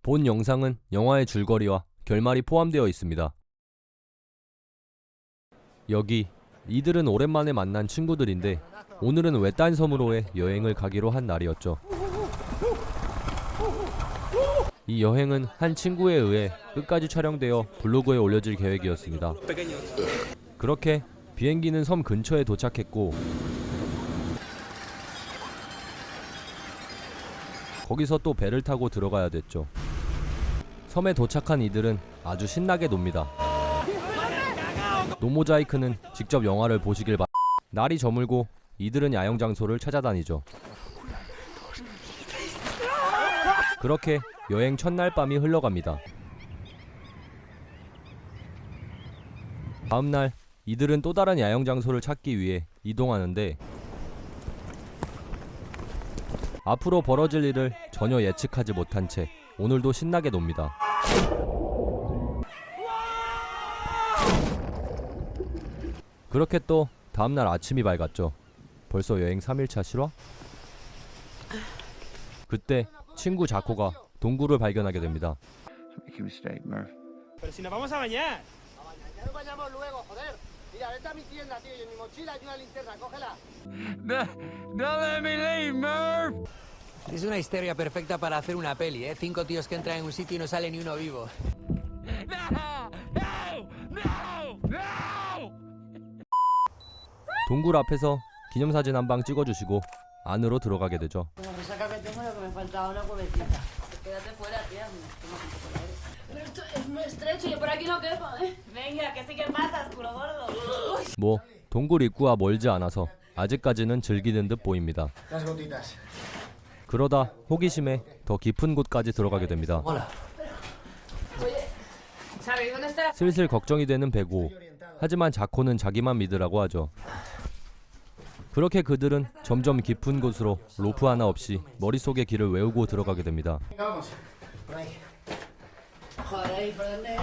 본 영상은 영화의 줄거리와 결말이 포함되어 있습니다. 여기 이들은 오랜만에 만난 친구들인데 오늘은 외딴 섬으로의 여행을 가기로 한 날이었죠. 이 여행은 한 친구에 의해 끝까지 촬영되어 블로그에 올려질 계획이었습니다. 그렇게 비행기는 섬 근처에 도착했고 거기서 또 배를 타고 들어가야 됐죠. 섬에 도착한 이들은 아주 신나게 놉니다. 노모자이크는 직접 영화를 보시길 바랍니다. 날이 저물고 이들은 야영 장소를 찾아다니죠. 그렇게 여행 첫날 밤이 흘러갑니다. 다음날 이들은 또 다른 야영 장소를 찾기 위해 이동하는데 앞으로 벌어질 일을 전혀 예측하지 못한 채 오늘도 신나게 놉니다. 그렇게 또 다음날 아침이 밝았죠. 벌써 여행 3일차 실화? 그때 친구 자코가 동굴을 발견하게 됩니다. Make a mistake, Murph. Pero si nos vamos a bañar. Ya nos bañamos luego, joder. Mira, esta es mi tienda, tío, y en mi mochila hay una linterna, cógela. Don't let me leave, Murph. Es una histeria perfecta para hacer una peli, ¿eh? 5 tíos que entran en un sitio y no sale ni uno vivo. 동굴 앞에서 기념사진 한 방 찍어주시고 안으로 들어가게 되죠. Como resaca que tengo, lo que me faltaba una cubetica. Quédate fuera, tía. Toma un poco de aire. Pero esto es muy estrecho y por aquí no quepa, ¿eh? Venga, que sí que pasas, culo gordo. 뭐 동굴 입구와 멀지 않아서 아직까지는 즐기는 듯 보입니다. Las gotitas. 그러다 호기심에 더 깊은 곳까지 들어가게 됩니다. Hola. Oye, ¿sabéis dónde está? 슬슬 걱정이 되는 베고. 하지만 자코는 자기만 믿으라고 하죠. 그렇게 그들은 점점 깊은 곳으로 로프 하나 없이 머릿속의 길을 외우고 들어가게 됩니다. Vamos. Por ahí. Joder, ¿y por dónde es?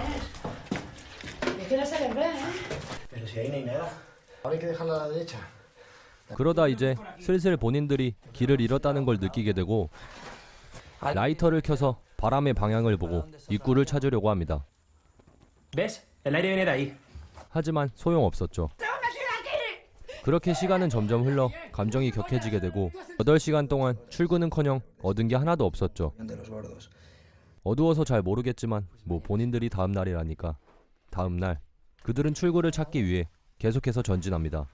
Es que no se les ve, ¿eh? Pero si ahí no hay nada. Ahora hay que dejarla a la derecha. 그러다 이제 슬슬 본인들이 길을 잃었다는 걸 느끼게 되고 라이터를 켜서 바람의 방향을 보고 입구를 찾으려고 합니다. ¿Ves? El aire viene de ahí. 하지만 소용없었죠. 그렇게 시간은 점점 흘러 감정이 격해지게 되고 8시간 동안 출근은커녕 얻은 게 하나도 없었죠. 어두워서 잘 모르겠지만 뭐 본인들이 다음 날이라니까. 다음 날 그들은 출구를 찾기 위해 계속해서 전진합니다.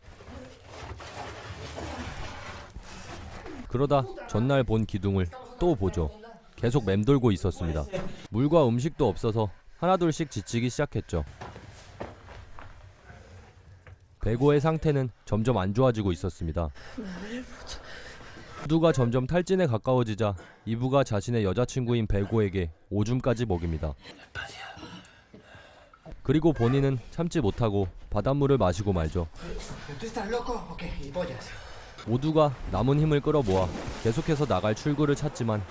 그러다 전날 본 기둥을 또 보죠. 계속 맴돌고 있었습니다. 물과 음식도 없어서 하나둘씩 지치기 시작했죠. 베고의 상태는 점점 안 좋아지고 있었습니다. 모두가 점점 탈진에 가까워지자 이브가 자신의 여자친구인 베고에게 오줌까지 먹입니다. 그리고 본인은 참지 못하고 바닷물을 마시고 말죠. ¿Tú estás loco o qué? Y pollas. 모두가 남은 힘을 끌어모아 계속해서 나갈 출구를 찾지만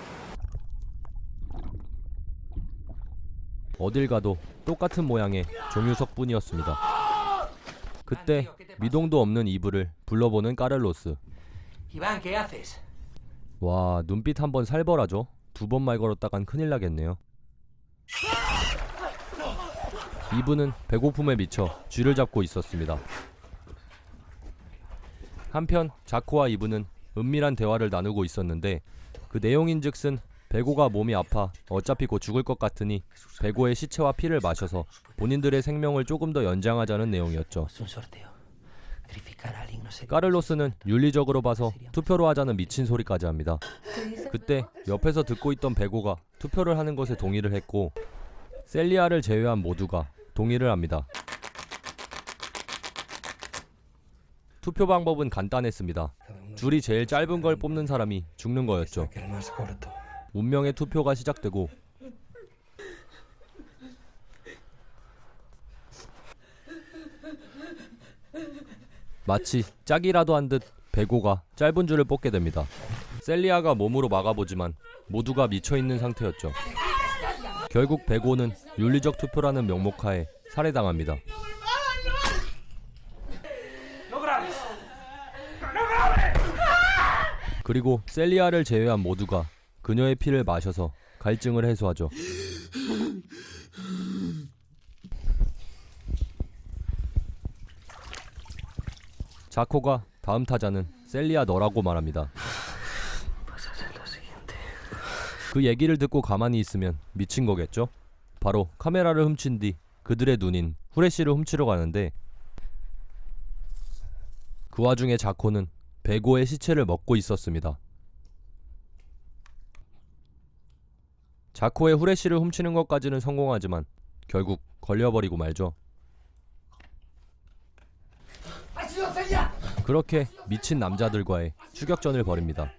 어딜 가도 똑같은 모양의 종유석뿐이었습니다. 그때 미동도 없는 이브를 불러보는 까를로스. Iván, ¿qué haces? 와, 눈빛 한번 살벌하죠? 2번 말 걸었다간 큰일 나겠네요. 이브는 배고픔에 미쳐 쥐를 잡고 있었습니다. 한편 자코와 이브는 은밀한 대화를 나누고 있었는데 그 내용인즉슨 베고가 몸이 아파 어차피 곧 죽을 것 같으니 베고의 시체와 피를 마셔서 본인들의 생명을 조금 더 연장하자는 내용이었죠. Es un sorteo. Sacrificar a alguien no sé. 까를로스는 윤리적으로 봐서 투표로 하자는 미친 소리까지 합니다. 그때 옆에서 듣고 있던 베고가 투표를 하는 것에 동의를 했고 셀리아를 제외한 모두가 동의를 합니다. 투표 방법은 간단했습니다. 줄이 제일 짧은 걸 뽑는 사람이 죽는 거였죠. 운명의 투표가 시작되고 마치 짝이라도 한 듯 베고가 짧은 줄을 뽑게 됩니다. 셀리아가 몸으로 막아보지만 모두가 미쳐있는 상태였죠. 결국 베고는 윤리적 투표라는 명목하에 살해당합니다. 그리고 셀리아를 제외한 모두가 그녀의 피를 마셔서 갈증을 해소하죠. 자코가 다음 타자는 셀리야 너라고 말합니다. 그 얘기를 듣고 가만히 있으면 미친 거겠죠? 바로 카메라를 훔친 뒤 그들의 눈인 후레쉬를 훔치러 가는데 그 와중에 자코는 베고의 시체를 먹고 있었습니다. 자코의 후레쉬를 훔치는 것까지는 성공하지만 결국 걸려버리고 말죠. 그렇게 미친 남자들과의 추격전을 벌입니다.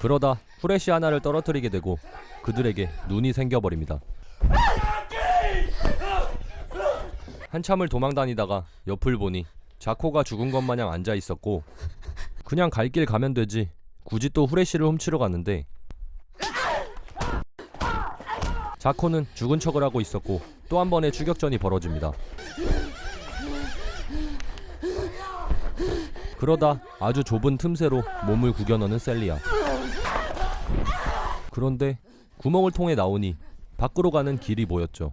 그러다 후레쉬 하나를 떨어뜨리게 되고 그들에게 눈이 생겨버립니다. 한참을 도망다니다가 옆을 보니 자코가 죽은 것 마냥 앉아있었고 그냥 갈 길 가면 되지 굳이 또 후레쉬를 훔치러 갔는데 자코는 죽은 척을 하고 있었고 또 한 번의 추격전이 벌어집니다. 그러다 아주 좁은 틈새로 몸을 구겨 넣는 셀리야. 그런데 구멍을 통해 나오니 밖으로 가는 길이 보였죠.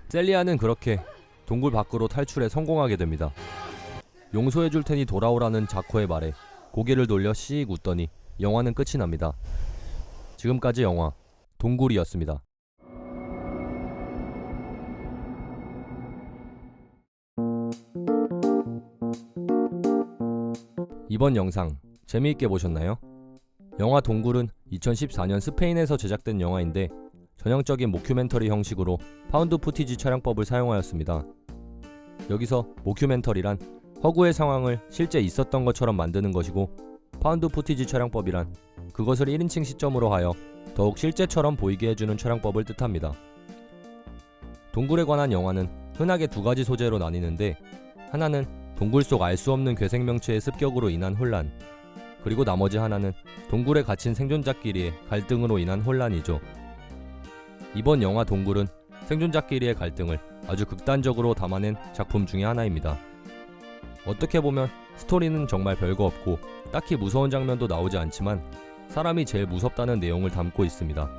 셀리아는 그렇게 동굴 밖으로 탈출에 성공하게 됩니다. 용서해줄 테니 돌아오라는 자코의 말에 고개를 돌려 씩 웃더니 영화는 끝이 납니다. 지금까지 영화 동굴이었습니다. 이번 영상 재미있게 보셨나요? 영화 동굴은 2014년 스페인에서 제작된 영화인데 전형적인 모큐멘터리 형식으로 파운드 푸티지 촬영법을 사용하였습니다. 여기서 모큐멘터리란 허구의 상황을 실제 있었던 것처럼 만드는 것이고 파운드 푸티지 촬영법이란 그것을 1인칭 시점으로 하여 더욱 실제처럼 보이게 해주는 촬영법을 뜻합니다. 동굴에 관한 영화는 흔하게 두 가지 소재로 나뉘는데 하나는 동굴 속 알 수 없는 괴생명체의 습격으로 인한 혼란, 그리고 나머지 하나는 동굴에 갇힌 생존자끼리의 갈등으로 인한 혼란이죠. 이번 영화 동굴은 생존자끼리의 갈등을 아주 극단적으로 담아낸 작품 중에 하나입니다. 어떻게 보면 스토리는 정말 별거 없고 딱히 무서운 장면도 나오지 않지만 사람이 제일 무섭다는 내용을 담고 있습니다.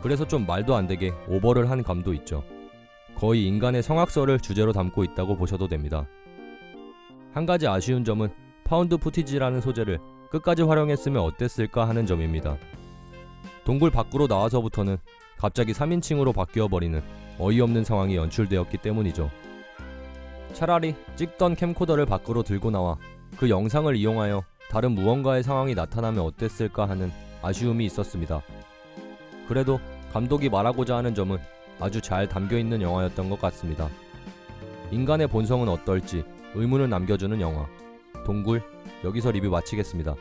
그래서 좀 말도 안 되게 오버를 한 감도 있죠. 거의 인간의 성악설을 주제로 담고 있다고 보셔도 됩니다. 한 가지 아쉬운 점은 파운드 푸티지라는 소재를 끝까지 활용했으면 어땠을까 하는 점입니다. 동굴 밖으로 나와서부터는 갑자기 3인칭으로 바뀌어버리는 어이없는 상황이 연출되었기 때문이죠. 차라리 찍던 캠코더를 밖으로 들고 나와 그 영상을 이용하여 다른 무언가의 상황이 나타나면 어땠을까 하는 아쉬움이 있었습니다. 그래도 감독이 말하고자 하는 점은 아주 잘 담겨있는 영화였던 것 같습니다. 인간의 본성은 어떨지 의문을 남겨주는 영화 동굴, 여기서 리뷰 마치겠습니다.